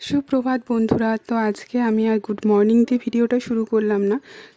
সুপ্রভাত বন্ধুরা। তো আজকে আমি আর গুড মর্নিং দিয়ে ভিডিওটা শুরু করলাম না,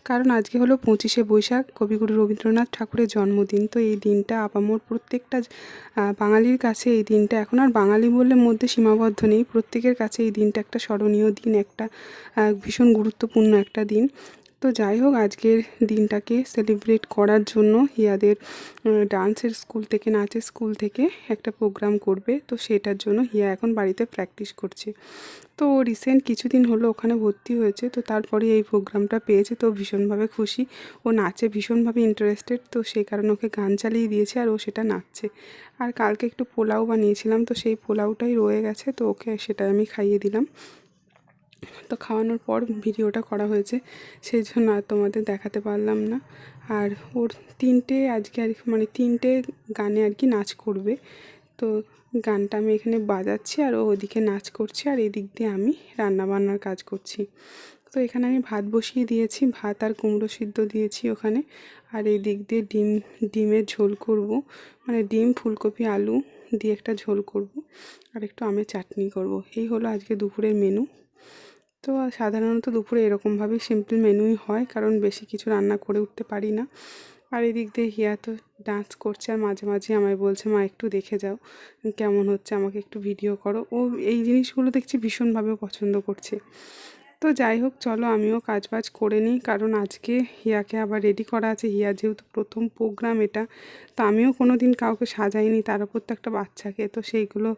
কারণ আজকে হলো 25শে বৈশাখ, কবিগুরু রবীন্দ্রনাথ ঠাকুরের জন্মদিন। তো এই দিনটা আপামর প্রত্যেকটা বাঙালির কাছে এই দিনটা এখন আর বাঙালি বললে মধ্যে সীমাবদ্ধ নেই, প্রত্যেকের কাছে এই দিনটা একটা স্মরণীয় দিন, একটা ভীষণ গুরুত্বপূর্ণ একটা দিন। তো যাই হোক, আজকের দিনটাকে সেলিব্রেট করার জন্য হিয়াদের ডান্সের স্কুল থেকে, নাচের স্কুল থেকে একটা প্রোগ্রাম করবে। তো সেটার জন্য হিয়া এখন বাড়িতে প্র্যাকটিস করছে। তো রিসেন্ট কিছুদিন হলো ওখানে ভর্তি হয়েছে, তো তারপরে এই প্রোগ্রামটা পেয়েছে, তো ভীষণভাবে খুশি। ও নাচে ভীষণভাবে ইন্টারেস্টেড, তো সেই কারণে ওকে গান চালিয়ে দিয়েছে আর ও সেটা নাচছে। আর কালকে একটু পোলাও বানিয়েছিলাম, তো সেই পোলাওটাই রয়ে গেছে, তো ওকে সেটা আমি খাইয়ে দিলাম। তো খাওয়ানোর পর ভিডিওটা করা হয়েছে, সেই জন্য আর তোমাদের দেখাতে পারলাম না। আর ওর আজকে আর মানে 3টে গানে আর কি নাচ করবে। তো গানটা আমি এখানে বাজাচ্ছি আর ও ওদিকে নাচ করছে, আর এদিক দিয়ে আমি রান্নাবান্নার কাজ করছি। তো এখানে আমি ভাত বসিয়ে দিয়েছি, ভাত আর কুমড়ো সিদ্ধ দিয়েছি ওখানে। আর এই দিক দিয়ে ডিমের ঝোল করব, মানে ডিম, ফুলকপি, আলু দিয়ে একটা ঝোল করব, আর একটু আমের চাটনি করব। এই হলো আজকে দুপুরের মেনু। তো সাধারণত দুপুরে এরকমভাবেই সিম্পল মেনুই হয়, কারণ বেশি কিছু রান্না করে উঠতে পারি না। আর এদিক দিয়ে হিয়া তো ডান্স করছে, আর মাঝে মাঝে আমায় বলছে, মা একটু দেখে যাও কেমন হচ্ছে, আমাকে একটু ভিডিও করো। ও এই জিনিসগুলো দেখছি ভীষণভাবে পছন্দ করছে। তো যাই হোক, চলো আমিও কাজবাজ করে নিই, কারণ আজকে হিয়াকে আবার রেডি করা আছে। হিয়ার যেহেতু প্রথম প্রোগ্রাম এটা, তো আমিও কোনো দিন কাউকে সাজাইনি, তার উপর তো একটা বাচ্চাকে, তো সেইগুলো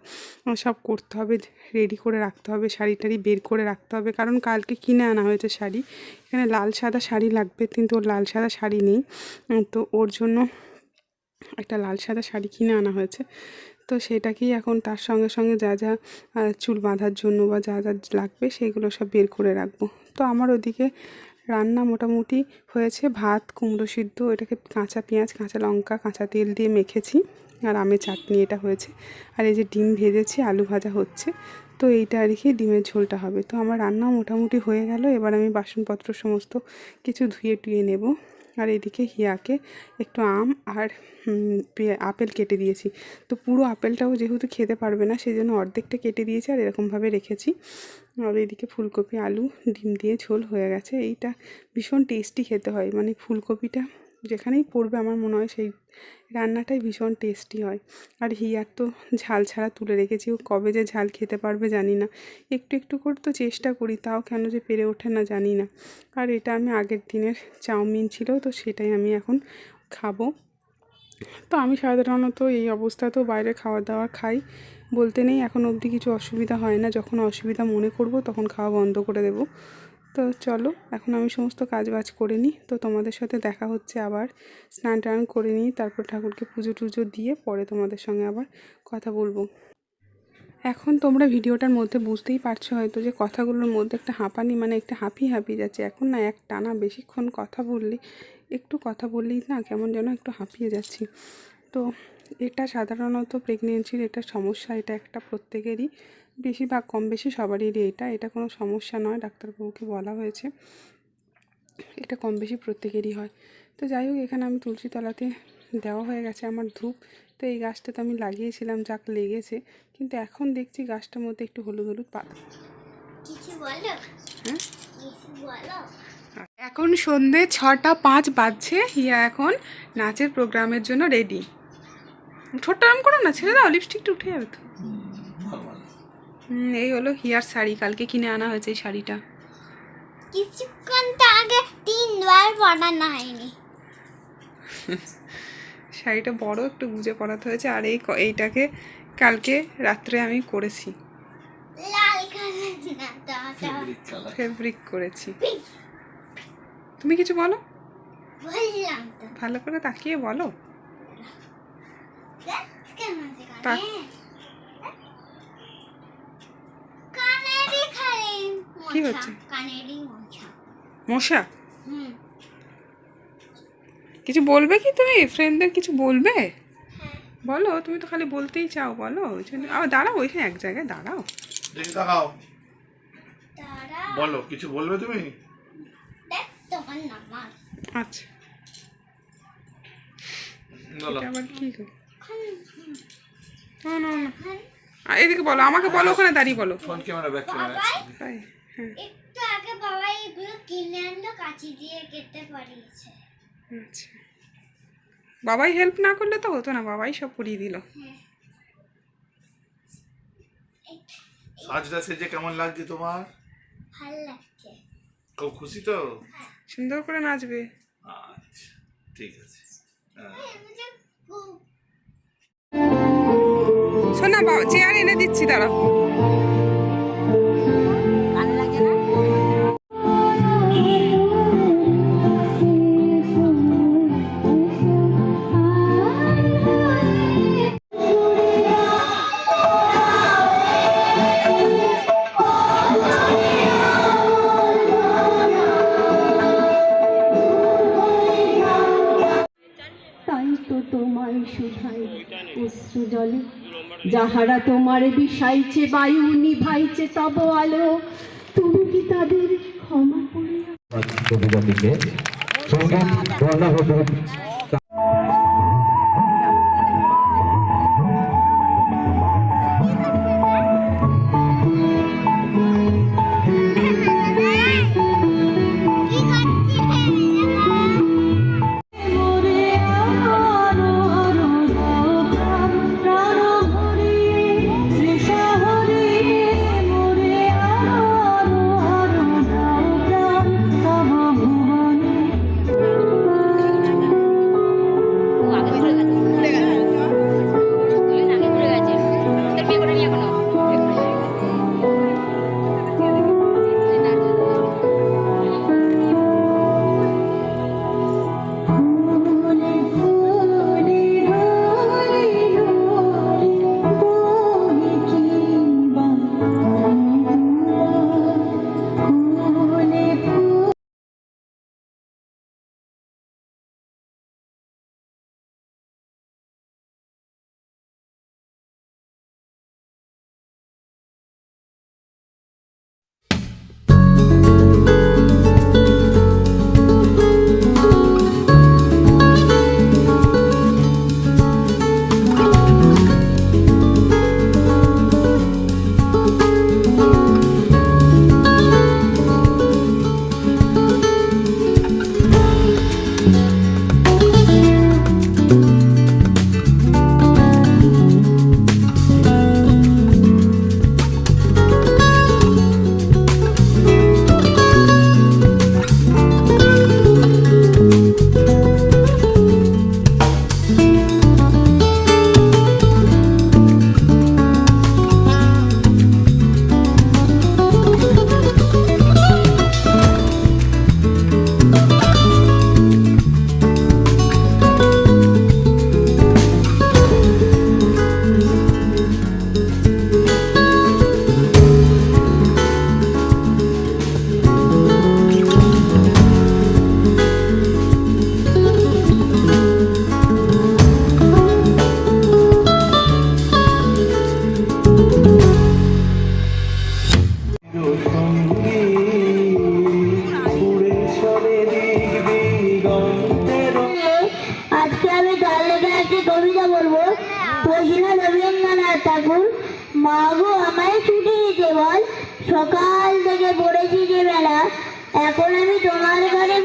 সব করতে হবে, রেডি করে রাখতে হবে, শাড়ি টাড়ি বের করে রাখতে হবে, কারণ কালকে কিনে আনা হয়েছে শাড়ি। এখানে লাল সাদা শাড়ি লাগবে, কিন্তু ওর লাল সাদা শাড়ি নেই, তো ওর জন্য একটা লাল সাদা শাড়ি কিনে আনা হয়েছে। তো সেটাকেই এখন তার সঙ্গে সঙ্গে যা যা চুল বাঁধার জন্য বা যা যা লাগবে সেগুলো সব বের করে রাখবো। তো আমার ওদিকে রান্না মোটামুটি হয়েছে, ভাত, কুমড়ো সিদ্ধ, এটাকে কাঁচা পেঁয়াজ, কাঁচা লঙ্কা, কাঁচা তেল দিয়ে মেখেছি, আর আমের চাটনি এটা হয়েছে। আর এই যে ডিম ভেজেছি, আলু ভাজা হচ্ছে। তো এইটা আর কি ডিমের ঝোলটা হবে। তো আমার রান্না মোটামুটি হয়ে গেল। এবার আমি বাসনপত্র সমস্ত কিছু ধুয়ে টুয়ে নেব। আর এদিকে হিয়াকে একটু আম আর আপেল কেটে দিয়েছি। তো পুরো আপেলটাও যেহেতু খেতে পারবে না, সেই জন্য অর্ধেকটা কেটে দিয়েছি আর এরকমভাবে রেখেছি। আর এদিকে ফুলকপি, আলু, ডিম দিয়ে ঝোল হয়ে গেছে। এইটা ভীষণ টেস্টি খেতে হয়, মানে ফুলকপিটা যেখানেই পড়বে আমার মনে হয় সেই রান্নাটাই ভীষণ টেস্টি হয়। আর হিয়ার তো ঝাল ছাড়া তুলে রেখেছি, ও কবে যে ঝাল খেতে পারবে জানি না। একটু একটু করে তো চেষ্টা করি, তাও কেন যে পেরে ওঠে না জানি না। আর এটা আমি আগের দিনের চাউমিন ছিল, তো সেটাই আমি এখন খাবো। তো আমি সাধারণত এই অবস্থাতেও বাইরে খাওয়া দাওয়া খাই বলতে নেই, এখন অবধি কিছু অসুবিধা হয় না। যখন অসুবিধা মনে করব তখন খাওয়া বন্ধ করে দেব। তো চলো এখন আমি সমস্ত কাজবাজ করে নিই, তো তোমাদের সাথে দেখা হচ্ছে আবার। স্নান টান করে নিই, তারপর ঠাকুরকে পুজো টুজো দিয়ে পরে তোমাদের সঙ্গে আবার কথা বলবো। এখন তোমরা ভিডিওটার মধ্যে বুঝতেই পারছো হয়তো যে কথাগুলোর মধ্যে একটা হাঁপানি, মানে একটা হাঁপিয়ে যাচ্ছে। এখন না এক টানা বেশিক্ষণ কথা বললে, একটু কথা বললেই না কেমন যেন একটু হাঁপিয়ে যাচ্ছি। তো এটা সাধারণত প্রেগনেন্সির এটা সমস্যা, এটা একটা প্রত্যেকেরই, বেশিরভাগ কম বেশি সবারই এটা কোনো সমস্যা নয়, ডাক্তারবাবুকে বলা হয়েছে, এটা কম বেশি প্রত্যেকেরই হয়। তো যাই হোক, এখানে আমি তুলসী তলাতে দেওয়া হয়ে গেছে আমার ধূপ। তো এই গাছটা তো আমি লাগিয়েছিলাম, যাক লেগেছে, কিন্তু এখন দেখছি গাছটার মধ্যে একটু হলুদ হলুদ পাতা। হ্যাঁ, এখন সন্ধে 6:05 বাজছে। হিয়া এখন নাচের প্রোগ্রামের জন্য রেডি। ঠোঁটটা আরাম করো না, ছেড়ে দাও, লিপস্টিকটা উঠে যাবে তো। এই হলো হিয়ার শাড়ি, কালকে কিনে আনা হয়েছে এই শাড়িটা। কিছুক্ষণ তো আগে 3বার পরানো হয়নি। শাড়িটা বড়, একটু গুজে পরাতে হয়েছে। আর এইটাকে কালকে রাত্রে আমি করেছি, লাল কালার ফেব্রিক করেছি। তুমি কিছু বলো, বললাম তো, ভালো করে তাকিয়ে বলো। কি হচ্ছে? মশা? কিছু বলবে কি তুমি? ফ্রেন্ডদের কিছু বলবে? বলো, তুমি তো খালি বলতেই চাও, বলো। ওই জন্য আবার দাঁড়াও, ওইখানে এক জায়গায় দাঁড়াও, দেখে তাকাও, বলো কিছু বলবে তুমি। আচ্ছা, এটা আবার কি? না না না, আর এদিকে বলো, আমাকে বলো, ওখানে দাঁড়িয়ে বলো। ফোন ক্যামেরা ব্যাক ক্যামেরা তাই, হ্যাঁ, একটু আগে বাবা এগুলো কিনে আনলো, কাঁচি দিয়ে কেটে পারিয়েছে। আচ্ছা। বাবাই হেল্প না করলে তো হতো না, বাবাই সব করিয়ে দিল। হ্যাঁ। সাজটা সেজে কেমন লাগছে তোমার? ভাল লাগছে। খুব খুশি তো? সুন্দর করে নাচবে। আচ্ছা, ঠিক আছে। এমনি খুব শোনা, চেয়ার এনে দিচ্ছি, দাঁড়াও। তাই তো তোমায় শুধাই অশ্রু জলে, যাহারা তোমার বিষাইছে বায়ু নিভাইছে তব আলো, তুমি কি তাদের ক্ষমা করিয়া? কবিতাটিকে সঙ্গীত বর্ণা হতে আজকে আমি তার লেখা একটি কবিতা বলবো। প্রশ্ন রবীন্দ্রনাথ ঠাকুর, মা গো আমায় ছুটি দিতে বল, সকাল থেকে পড়েছি যে বেলা, এখন আমি তোমার ঘরে।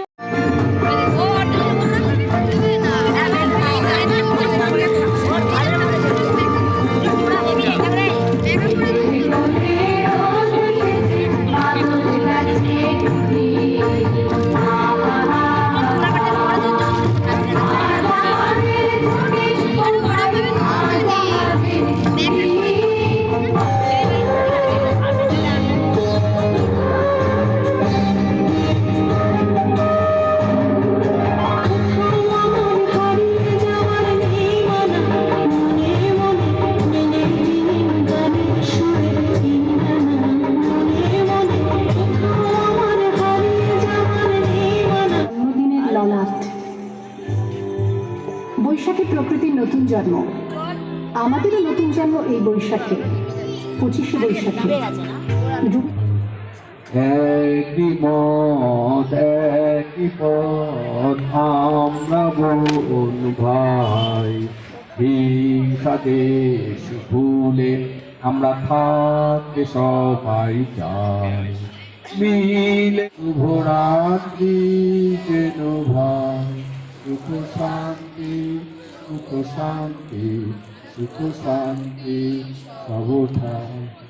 বৈশাখী প্রকৃতির নতুন জন্ম, আমাদেরও নতুন জন্ম এই বৈশাখে, 25শে বৈশাখে। একই মত একই পথ আমরা বোন ভাই, হিংসা দেশ ভুলে আমরা থাকতে সবাই চাই মিলে। শুভরাত্রি যেন ভাই, সুখ শান্তি, সুখ শান্তি, সুখ শান্তি সব ঠাই।